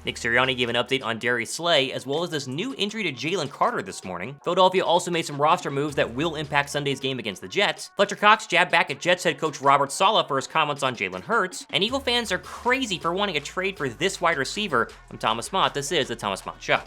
Nick Sirianni gave an update on Darius Slay, as well as this new injury to Jalen Carter this morning. Philadelphia also made some roster moves that will impact Sunday's game against the Jets. Fletcher jabbed back at Jets head coach Robert Saleh for his comments on Jalen Hurts, and Eagle fans are crazy for wanting a trade for this wide receiver. I'm Thomas Mott. This is the Thomas Mott Show.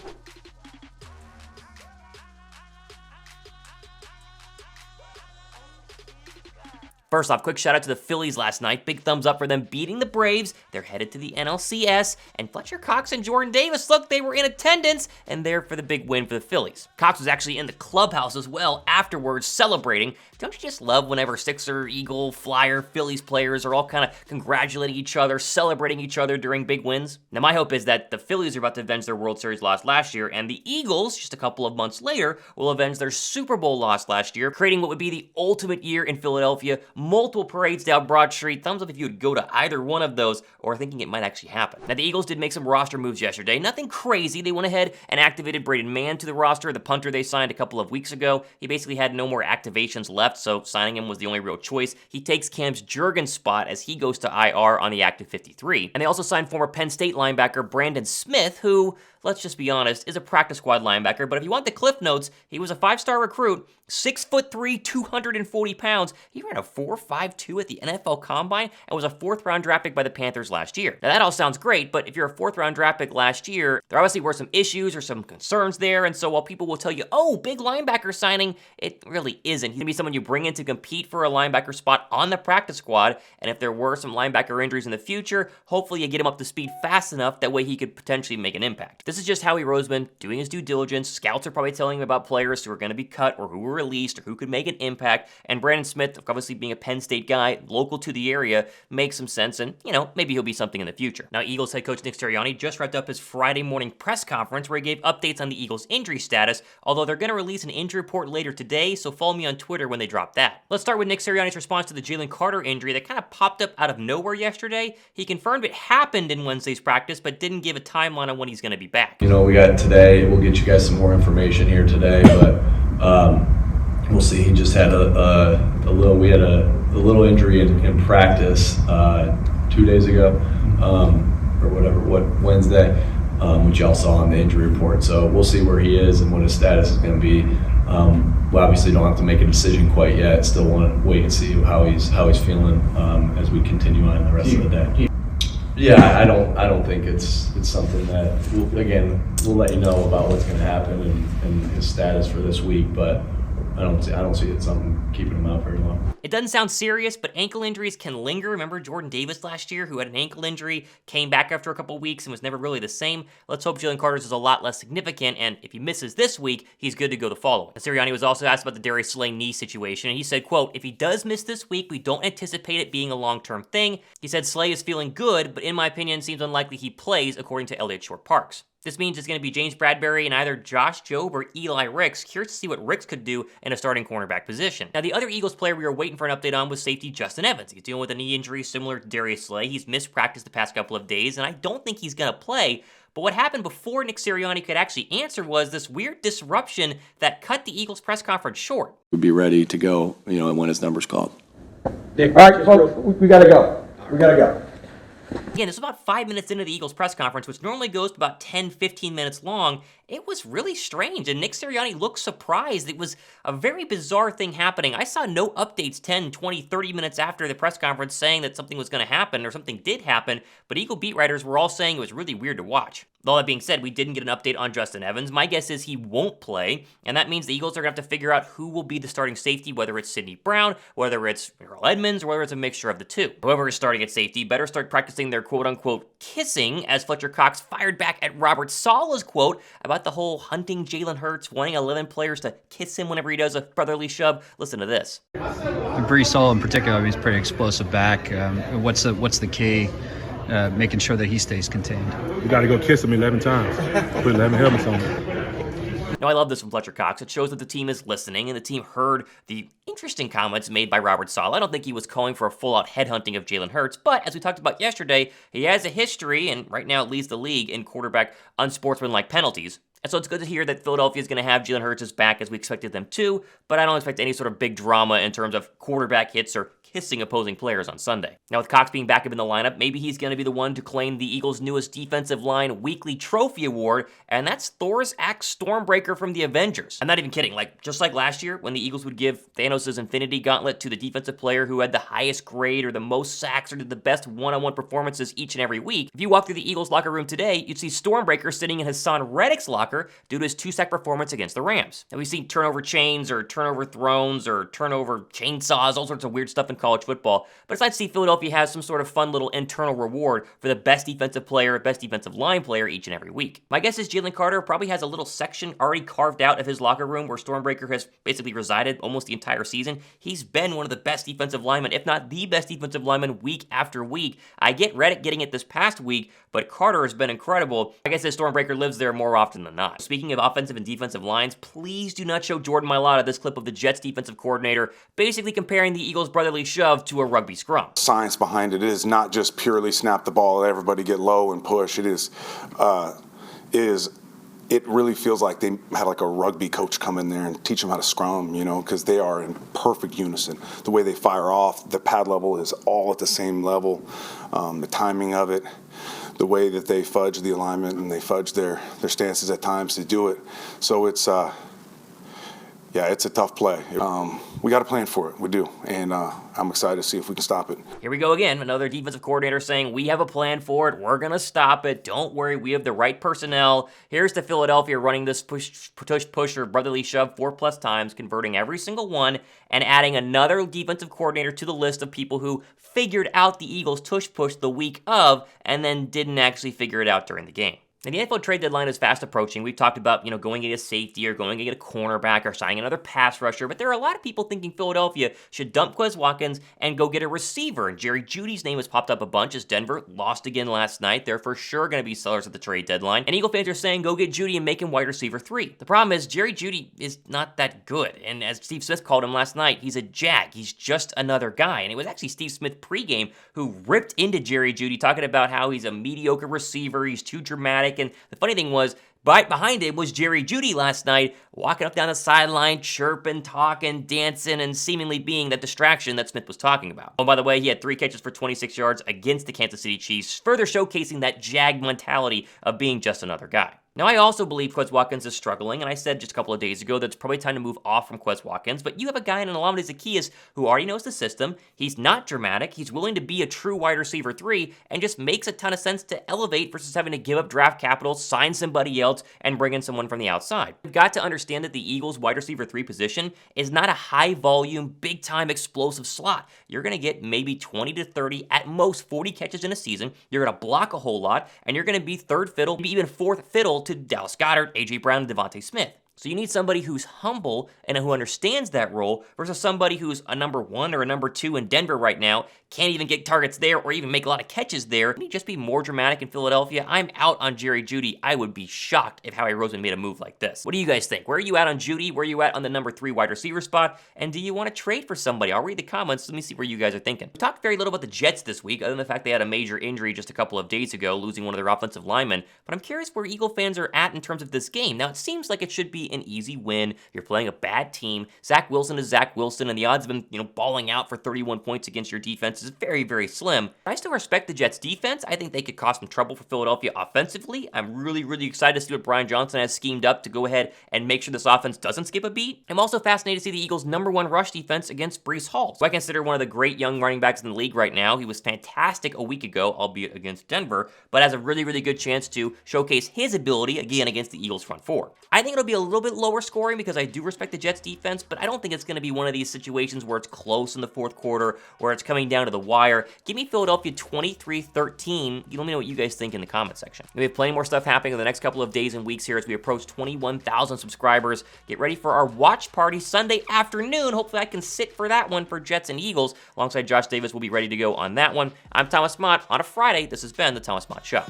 First off, quick shout out to the Phillies last night. Big thumbs up for them beating the Braves. They're headed to the NLCS. And Fletcher Cox and Jordan Davis, look, they were in attendance and there for the big win for the Phillies. Cox was actually in the clubhouse as well afterwards celebrating. Don't you just love whenever Sixer, Eagle, Flyer, Phillies players are all kind of congratulating each other, celebrating each other during big wins? Now, my hope is that the Phillies are about to avenge their World Series loss last year, and the Eagles, just a couple of months later, will avenge their Super Bowl loss last year, creating what would be the ultimate year in Philadelphia. Multiple parades down Broad Street. Thumbs up if you would go to either one of those or thinking it might actually happen. Now, the Eagles did make some roster moves yesterday. Nothing crazy. They went ahead and activated Braden Mann to the roster, the punter they signed a couple of weeks ago. He basically had no more activations left, so signing him was the only real choice. He takes Cam Jurgens' spot as he goes to IR on the active 53. And they also signed former Penn State linebacker Brandon Smith, who, let's just be honest, is a practice squad linebacker, but if you want the cliff notes, he was a 5-star recruit, 6'3", 240 pounds. He ran a 4.52 at the NFL Combine and was a 4th-round draft pick by the Panthers last year. Now, that all sounds great, but if you're a 4th-round draft pick last year, there obviously were some issues or some concerns there, and so while people will tell you, oh, big linebacker signing, it really isn't. He's going to be someone you bring in to compete for a linebacker spot on the practice squad, and if there were some linebacker injuries in the future, hopefully you get him up to speed fast enough, that way he could potentially make an impact. This is just Howie Roseman doing his due diligence. Scouts are probably telling him about players who are going to be cut or who were released or who could make an impact. And Brandon Smith, obviously being a Penn State guy, local to the area, makes some sense. And, maybe he'll be something in the future. Now, Eagles head coach Nick Sirianni just wrapped up his Friday morning press conference where he gave updates on the Eagles' injury status, although they're going to release an injury report later today, so follow me on Twitter when they drop that. Let's start with Nick Sirianni's response to the Jalen Carter injury that kind of popped up out of nowhere yesterday. He confirmed it happened in Wednesday's practice, but didn't give a timeline on when he's going to be back. We got today. We'll get you guys some more information here today, but we'll see. He just had a little injury in practice 2 days ago, Wednesday, which y'all saw in the injury report. So we'll see where he is and what his status is going to be. We obviously don't have to make a decision quite yet. Still want to wait and see how he's feeling as we continue on the rest of the day. Yeah, I don't think it's something that we'll let you know about what's going to happen and his status for this week, but I don't see it something keeping him out very long. It doesn't sound serious, but ankle injuries can linger. Remember Jordan Davis last year, who had an ankle injury, came back after a couple weeks and was never really the same? Let's hope Jalen Carter's is a lot less significant, and if he misses this week, he's good to go the following. And Sirianni was also asked about the Darius Slay knee situation, and he said, quote, if he does miss this week, we don't anticipate it being a long-term thing. He said Slay is feeling good, but in my opinion, seems unlikely he plays, according to Elliott Short-Parks. This means it's going to be James Bradberry and either Josh Jobe or Eli Ricks. Curious to see what Ricks could do in a starting cornerback position. Now, the other Eagles player we were waiting for an update on was safety Justin Evans. He's dealing with a knee injury similar to Darius Slay. He's missed practice the past couple of days, and I don't think he's going to play. But what happened before Nick Sirianni could actually answer was this weird disruption that cut the Eagles press conference short. We'll be ready to go, when his number's called. All right, folks, we got to go. We got to go. Again, this was about 5 minutes into the Eagles press conference, which normally goes to about 10-15 minutes long. It was really strange, and Nick Sirianni looked surprised. It was a very bizarre thing happening. I saw no updates 10, 20, 30 minutes after the press conference saying that something was going to happen or something did happen, but Eagle beat writers were all saying it was really weird to watch. With all that being said, we didn't get an update on Justin Evans. My guess is he won't play, and that means the Eagles are going to have to figure out who will be the starting safety, whether it's Sidney Brown, whether it's Earl Edmonds, or whether it's a mixture of the two. Whoever is starting at safety better start practicing their quote-unquote kissing, as Fletcher Cox fired back at Robert Saleh's quote about the whole hunting Jalen Hurts, wanting 11 players to kiss him whenever he does a brotherly shove. Listen to this. Brees Saleh in particular, he's pretty explosive back. What's the key? Making sure that he stays contained. You got to go kiss him 11 times. Put 11 helmets on him. Now, I love this from Fletcher Cox. It shows that the team is listening, and the team heard the interesting comments made by Robert Saleh. I don't think he was calling for a full-out headhunting of Jalen Hurts, but as we talked about yesterday, he has a history, and right now it leads the league in quarterback unsportsmanlike penalties. And so it's good to hear that Philadelphia is going to have Jalen Hurts back as we expected them to, but I don't expect any sort of big drama in terms of quarterback hits or kissing opposing players on Sunday. Now, with Cox being back up in the lineup, maybe he's going to be the one to claim the Eagles' newest defensive line weekly trophy award, and that's Thor's Axe Stormbreaker from the Avengers. I'm not even kidding. Just like last year, when the Eagles would give Thanos' Infinity Gauntlet to the defensive player who had the highest grade or the most sacks or did the best one-on-one performances each and every week, if you walk through the Eagles locker room today, you'd see Stormbreaker sitting in Hassan Reddick's locker due to his 2-sack performance against the Rams. Now, we've seen turnover chains or turnover thrones or turnover chainsaws, all sorts of weird stuff in college football, but it's nice to see Philadelphia has some sort of fun little internal reward for the best defensive player, best defensive line player each and every week. My guess is Jalen Carter probably has a little section already carved out of his locker room where Stormbreaker has basically resided almost the entire season. He's been one of the best defensive linemen, if not the best defensive lineman week after week. I get Reddick getting it this past week, but Carter has been incredible. I guess this Stormbreaker lives there more often than not. Speaking of offensive and defensive lines, please do not show Jordan Mailata this clip of the Jets defensive coordinator basically comparing the Eagles' brotherly shove to a rugby scrum. Science behind it is not just purely snap the ball, everybody get low and push. It really feels like they had like a rugby coach come in there and teach them how to scrum, because they are in perfect unison. The way they fire off, the pad level is all at the same level, the timing of it, the way that they fudge the alignment and they fudge their stances at times to do it. So it's a tough play. We got a plan for it. We do. And I'm excited to see if we can stop it. Here we go again. Another defensive coordinator saying, we have a plan for it. We're going to stop it. Don't worry. We have the right personnel. Here's to Philadelphia running this push or brotherly shove 4+ times, converting every single one, and adding another defensive coordinator to the list of people who figured out the Eagles tush push the week of and then didn't actually figure it out during the game. And the NFL trade deadline is fast approaching. We've talked about, going to get a safety or going to get a cornerback or signing another pass rusher, but there are a lot of people thinking Philadelphia should dump Quez Watkins and go get a receiver. And Jerry Jeudy's name has popped up a bunch as Denver lost again last night. They're for sure going to be sellers at the trade deadline. And Eagle fans are saying go get Jeudy and make him wide receiver 3. The problem is Jerry Jeudy is not that good. And as Steve Smith called him last night, he's a jag. He's just another guy. And it was actually Steve Smith pregame who ripped into Jerry Jeudy, talking about how he's a mediocre receiver, he's too dramatic. And the funny thing was, right behind him was Jerry Jeudy last night, walking up down the sideline, chirping, talking, dancing, and seemingly being that distraction that Smith was talking about. Oh, by the way, he had 3 catches for 26 yards against the Kansas City Chiefs, further showcasing that jag mentality of being just another guy. Now, I also believe Quez Watkins is struggling, and I said just a couple of days ago that it's probably time to move off from Quez Watkins, but you have a guy in Olamide Zaccheaus who already knows the system, he's not dramatic, he's willing to be a true wide receiver 3, and just makes a ton of sense to elevate versus having to give up draft capital, sign somebody else, and bring in someone from the outside. You've got to understand that the Eagles' wide receiver 3 position is not a high-volume, big-time, explosive slot. You're going to get maybe 20 to 30, at most 40 catches in a season, you're going to block a whole lot, and you're going to be third fiddle, maybe even fourth fiddle to Dallas Goedert, A.J. Brown, and Devontae Smith. So you need somebody who's humble and who understands that role versus somebody who's a number 1 or a number 2 in Denver right now, can't even get targets there or even make a lot of catches there. Can he just be more dramatic in Philadelphia? I'm out on Jerry Jeudy. I would be shocked if Howie Roseman made a move like this. What do you guys think? Where are you at on Jeudy? Where are you at on the number 3 wide receiver spot? And do you want to trade for somebody? I'll read the comments. Let me see where you guys are thinking. We talked very little about the Jets this week, other than the fact they had a major injury just a couple of days ago, losing one of their offensive linemen. But I'm curious where Eagle fans are at in terms of this game. Now, it seems like it should be an easy win. You're playing a bad team. Zach Wilson is Zach Wilson, and the odds of him, balling out for 31 points against your defense is very, very slim. I still respect the Jets' defense. I think they could cause some trouble for Philadelphia offensively. I'm really, really excited to see what Brian Johnson has schemed up to go ahead and make sure this offense doesn't skip a beat. I'm also fascinated to see the Eagles' number 1 rush defense against Breece Hall, who I consider one of the great young running backs in the league right now. He was fantastic a week ago, albeit against Denver, but has a really, really good chance to showcase his ability again against the Eagles' front 4. I think it'll be a little bit lower scoring because I do respect the Jets defense, but I don't think it's going to be one of these situations where it's close in the fourth quarter, where it's coming down to the wire. Give me Philadelphia 23-13. Let me know what you guys think in the comment section. We have plenty more stuff happening in the next couple of days and weeks here as we approach 21,000 subscribers. Get ready for our watch party Sunday afternoon. Hopefully I can sit for that one for Jets and Eagles. Alongside Josh Davis, we'll be ready to go on that one. I'm Thomas Mott. On a Friday, this has been The Thomas Mott Show.